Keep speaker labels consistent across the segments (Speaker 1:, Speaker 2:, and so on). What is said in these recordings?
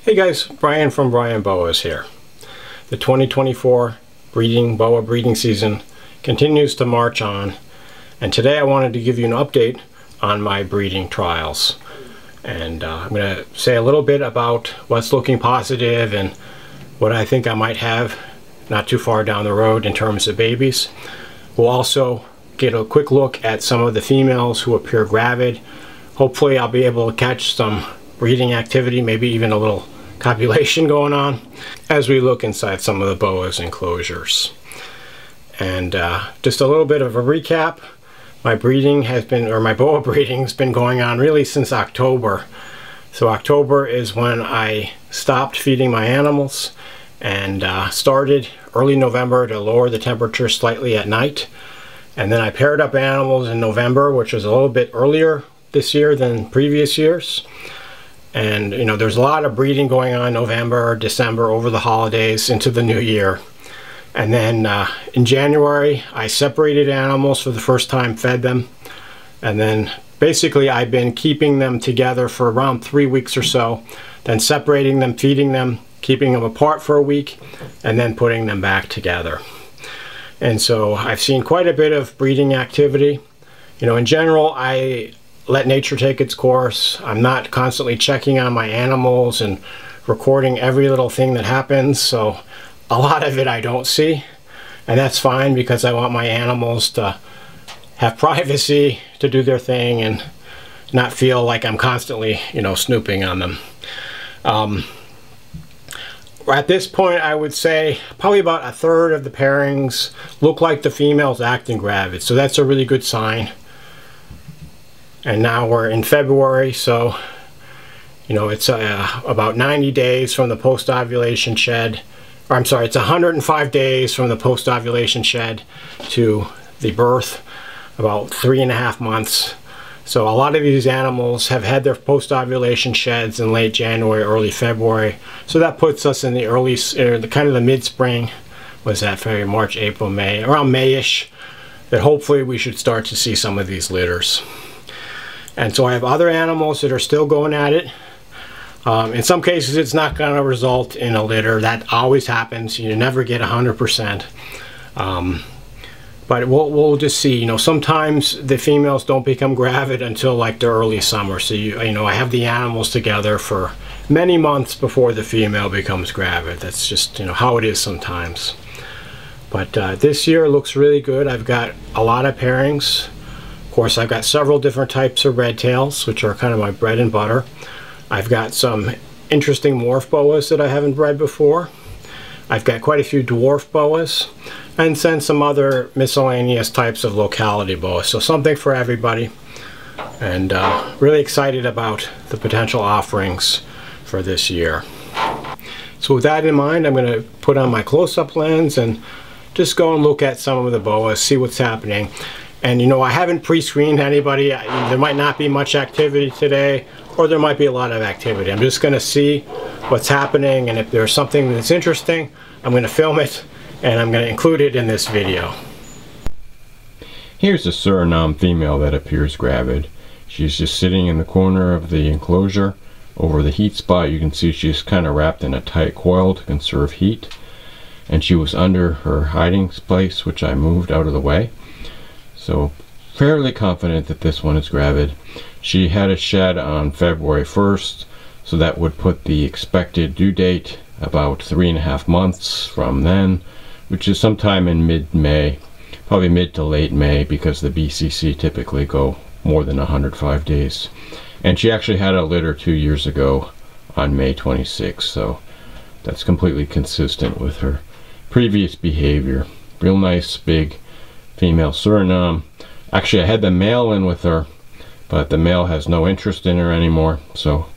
Speaker 1: Hey guys, Brian from Boas here. The 2024 boa breeding season continues to march on, and today I wanted to give you an update on my breeding trials. And I'm going to say a little bit about what's looking positive and what I think I might have not too far down the road in terms of babies. We'll also get a quick look at some of the females who appear gravid. Hopefully I'll be able to catch some breeding activity, maybe even a little copulation going on as we look inside some of the boas enclosures. And just a little bit of a recap. My breeding has been, or my boa breeding has been going on really since October. So October is when I stopped feeding my animals and started early November to lower the temperature slightly at night. And then I paired up animals in November, which was a little bit earlier this year than previous years. And you know, there's a lot of breeding going on November, December, over the holidays into the new year. And then in January I separated animals for the first time, fed them, and then basically I've been keeping them together for around 3 weeks or so, then separating them, feeding them, keeping them apart for a week, and then putting them back together. And so I've seen quite a bit of breeding activity. You know, in general, I let nature take its course. I'm not constantly checking on my animals and recording every little thing that happens, so a lot of it I don't see, and that's fine because I want my animals to have privacy, to do their thing, and not feel like I'm constantly, you know, snooping on them. At this point, I would say probably about a third of the pairings look like the female's acting gravid, so that's a really good sign. And now we're in February, so you know, it's about 90 days from the post-ovulation shed, or I'm sorry, it's 105 days from the post-ovulation shed to the birth, about 3.5 months. So a lot of these animals have had their post-ovulation sheds in late January, early February. So that puts us in the early, kind of the mid-spring. Was that February, March, April, May, around May-ish, that hopefully we should start to see some of these litters. And so I have other animals that are still going at it. In some cases it's not going to result in a litter. That always happens. You never get 100%. But we'll just see. You know, sometimes the females don't become gravid until like the early summer. So you know, I have the animals together for many months before the female becomes gravid. That's just, you know, how it is sometimes. But this year looks really good. I've got a lot of pairings. Of course, I've got several different types of red tails, which are kind of my bread and butter. I've got some interesting morph boas that I haven't bred before. I've got quite a few dwarf boas, and then some other miscellaneous types of locality boas. So something for everybody, and really excited about the potential offerings for this year. So with that in mind, I'm going to put on my close-up lens and just go and look at some of the boas, see what's happening. And you know, I haven't pre-screened anybody. There might not be much activity today, or there might be a lot of activity. I'm just going to see what's happening, and if there's something that's interesting, I'm going to film it and I'm going to include it in this video.
Speaker 2: Here's a Suriname female that appears gravid. She's just sitting in the corner of the enclosure over the heat spot. You can see she's kind of wrapped in a tight coil to conserve heat, and she was under her hiding place, which I moved out of the way. So fairly confident that this one is gravid. She had a shed on February 1st, so that would put the expected due date about 3.5 months from then, which is sometime in mid-May, probably mid to late May, because the BCC typically go more than 105 days. And she actually had a litter 2 years ago on May 26th, so that's completely consistent with her previous behavior. Real nice big female Suriname. Actually, I had the male in with her, but the male has no interest in her anymore, so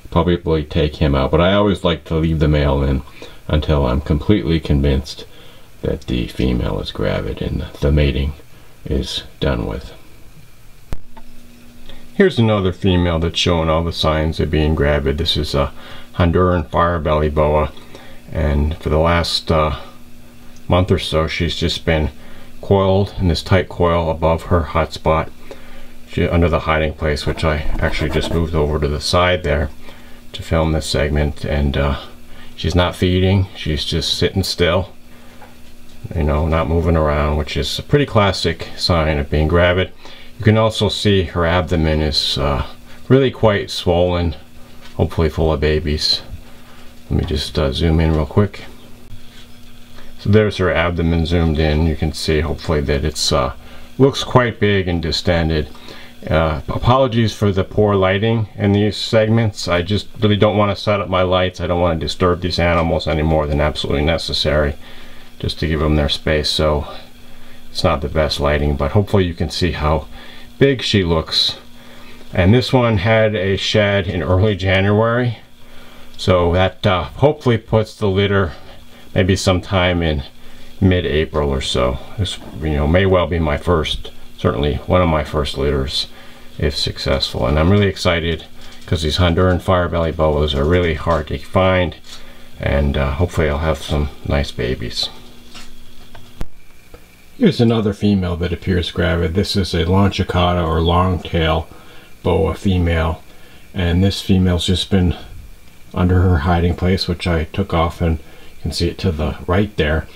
Speaker 2: probably take him out. But I always like to leave the male in until I'm completely convinced that the female is gravid and the mating is done with. Here's another female that's showing all the signs of being gravid. This is a Honduran firebelly boa, and for the last month or so she's just been coiled in this tight coil above her hot spot, under the hiding place, which I actually just moved over to the side there, to film this segment, and she's not feeding, she's just sitting still, you know, not moving around, which is a pretty classic sign of being gravid. You can also see her abdomen is really quite swollen, hopefully full of babies. Let me just zoom in real quick. So there's her abdomen zoomed in. You can see hopefully that it's looks quite big and distended. Apologies for the poor lighting in these segments. I just really don't want to set up my lights. I don't want to disturb these animals any more than absolutely necessary, just to give them their space. So it's not the best lighting, but hopefully you can see how big she looks. And this one had a shed in early January, so that hopefully puts the litter maybe sometime in mid-April or so. This, you know, may well be my first, certainly one of my first litters if successful. And I'm really excited because these Honduran firebelly boas are really hard to find, and hopefully I'll have some nice babies. Here's another female that appears gravid. This is a lonchicata or long-tail boa female, and this female's just been under her hiding place, which I took off, and you can see it to the right there,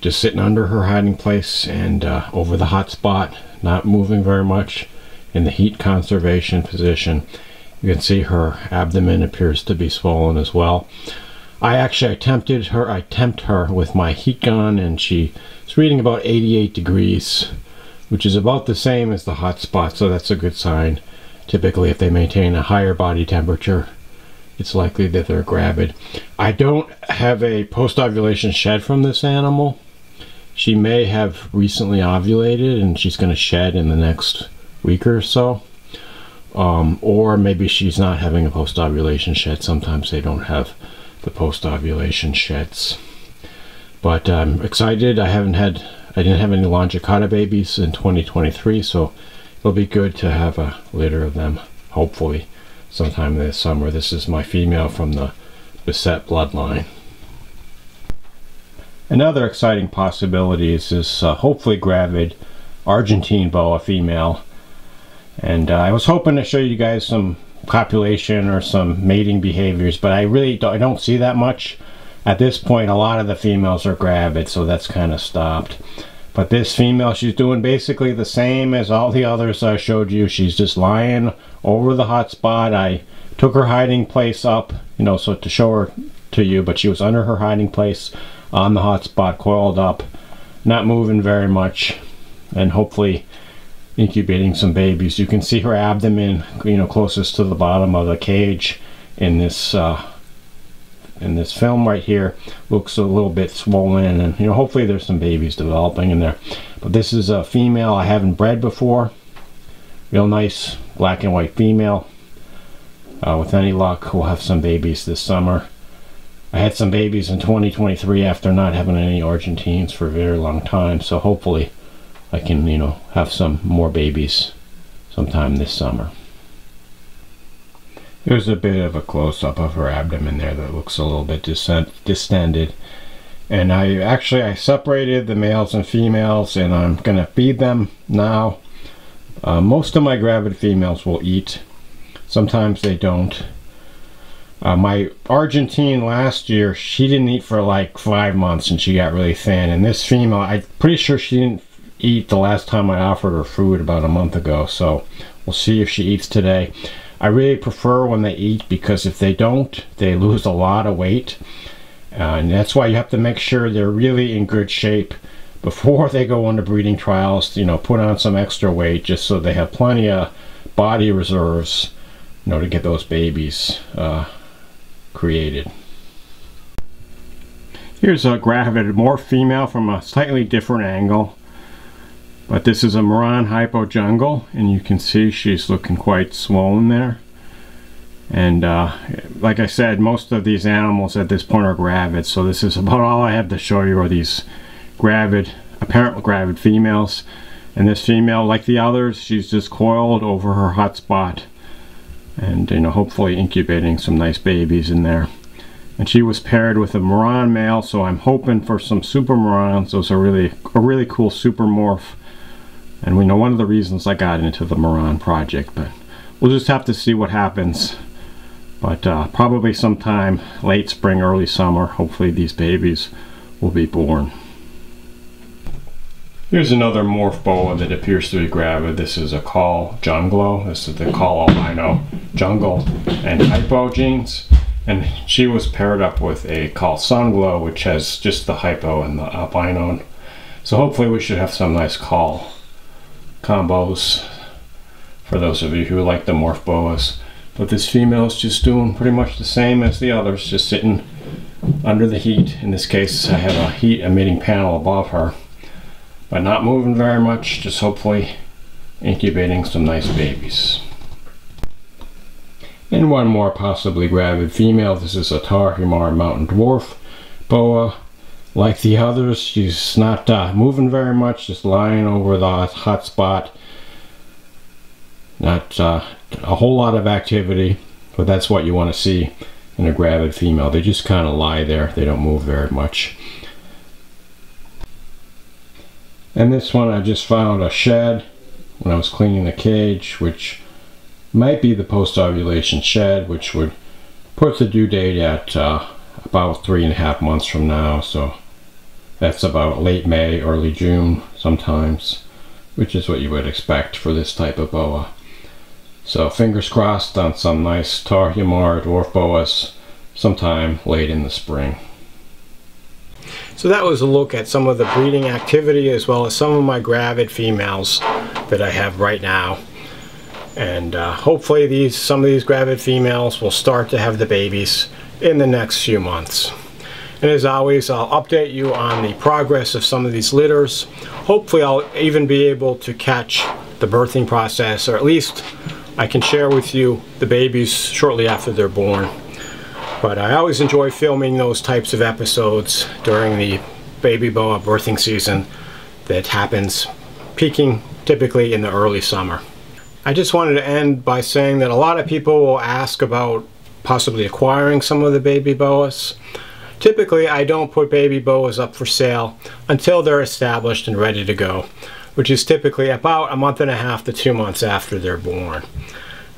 Speaker 2: just sitting under her hiding place and over the hot spot, not moving very much, in the heat conservation position. You can see her abdomen appears to be swollen as well. I actually tempt her with my heat gun, and she's reading about 88 degrees, which is about the same as the hot spot, so that's a good sign. Typically, if they maintain a higher body temperature, it's likely that they're gravid. I don't have a post-ovulation shed from this animal. She may have recently ovulated and she's going to shed in the next week or so. Or maybe she's not having a post-ovulation shed. Sometimes they don't have the post-ovulation sheds. But I'm excited. I didn't have any lonchicata babies in 2023, so it'll be good to have a litter of them, hopefully sometime this summer. This is my female from the Beset bloodline. Another exciting possibility is this hopefully gravid Argentine boa female, and I was hoping to show you guys some copulation or some mating behaviors, but I don't see that much at this point. A lot of the females are gravid, so that's kind of stopped. But this female, she's doing basically the same as all the others I showed you. She's just lying over the hot spot. I took her hiding place up, you know, so to show her to you, but she was under her hiding place on the hot spot, coiled up, not moving very much, and hopefully incubating some babies. You can see her abdomen, you know, closest to the bottom of the cage in this film right here. Looks a little bit swollen, and you know, hopefully there's some babies developing in there. But this is a female I haven't bred before. Real nice black and white female. With any luck, we'll have some babies this summer. I had some babies in 2023 after not having any Argentines for a very long time, so hopefully I can, you know, have some more babies sometime this summer. Here's a bit of a close-up of her abdomen there that looks a little bit distended. And I separated the males and females, and I'm going to feed them now. Most of my gravid females will eat. Sometimes they don't. My Argentine last year, she didn't eat for like 5 months and she got really thin. And this female, I'm pretty sure she didn't eat the last time I offered her food about a month ago. So we'll see if she eats today. I really prefer when they eat, because if they don't, they lose a lot of weight. And that's why you have to make sure they're really in good shape before they go into breeding trials. You know, put on some extra weight just so they have plenty of body reserves, you know, to get those babies created. Here's a gravid, more female from a slightly different angle. But this is a Moran hypojungle, and you can see she's looking quite swollen there. And like I said, most of these animals at this point are gravid, so this is about all I have to show you are these gravid, apparently gravid females. And this female, like the others, she's just coiled over her hot spot, and you know, hopefully incubating some nice babies in there. And she was paired with a Moran male, so I'm hoping for some super Morans. Those are a really cool super morph. And we know one of the reasons I got into the Moran project, but we'll just have to see what happens.
Speaker 1: but probably sometime late spring, early summer, hopefully these babies will be born. Here's another morph boa that appears to be gravid. This is a call junglo. This is the call albino jungle and hypo genes. And she was paired up with a call sunglow, which has just the hypo and the albino. So hopefully we should have some nice call combos for those of you who like the morph boas. But this female is just doing pretty much the same as the others, just sitting under the heat. In this case, I have a heat emitting panel above her, but not moving very much, just hopefully incubating some nice babies. And one more possibly gravid female. This is a Tarahumara mountain dwarf boa. Like the others, she's not moving very much, just lying over the hot spot. Not a whole lot of activity, but that's what you want to see in a gravid female. They just kind of lie there. They don't move very much. And this one, I just found a shed when I was cleaning the cage, which might be the post-ovulation shed, which would put the due date at about 3.5 months from now. So that's about late May, early June sometimes, which is what you would expect for this type of boa. So fingers crossed on some nice Tarahumara dwarf boas sometime late in the spring. So that was a look at some of the breeding activity as well as some of my gravid females that I have right now. And hopefully some of these gravid females will start to have the babies in the next few months. And as always, I'll update you on the progress of some of these litters. Hopefully I'll even be able to catch the birthing process, or at least I can share with you the babies shortly after they're born. But I always enjoy filming those types of episodes during the baby boa birthing season that happens, peaking typically in the early summer. I just wanted to end by saying that a lot of people will ask about possibly acquiring some of the baby boas. Typically, I don't put baby boas up for sale until they're established and ready to go, which is typically about 1.5 to 2 months after they're born.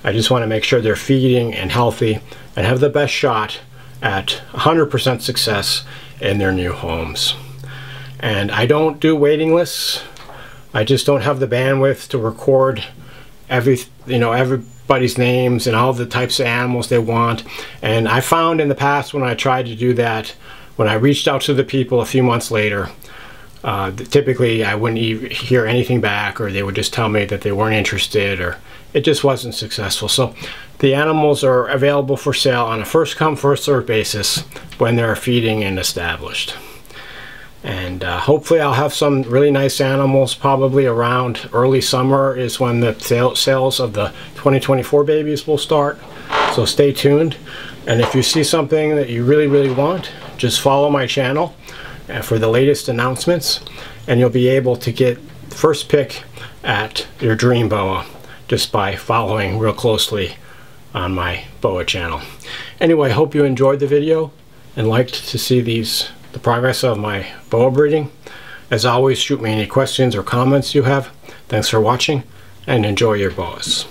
Speaker 1: I just want to make sure they're feeding and healthy and have the best shot at 100% success in their new homes. And I don't do waiting lists. I just don't have the bandwidth to record everybody's names and all the types of animals they want. And I found in the past when I tried to do that, when I reached out to the people a few months later, typically I wouldn't even hear anything back, or they would just tell me that they weren't interested, or it just wasn't successful. So the animals are available for sale on a first come first served basis when they're feeding and established. And hopefully I'll have some really nice animals probably around early summer is when the sales of the 2024 babies will start. So stay tuned. And if you see something that you really want, just follow my channel for the latest announcements, and you'll be able to get first pick at your dream boa just by following real closely on my boa channel. Anyway, I hope you enjoyed the video and liked to see the progress of my boa breeding. As always, shoot me any questions or comments you have. Thanks for watching, and enjoy your boas.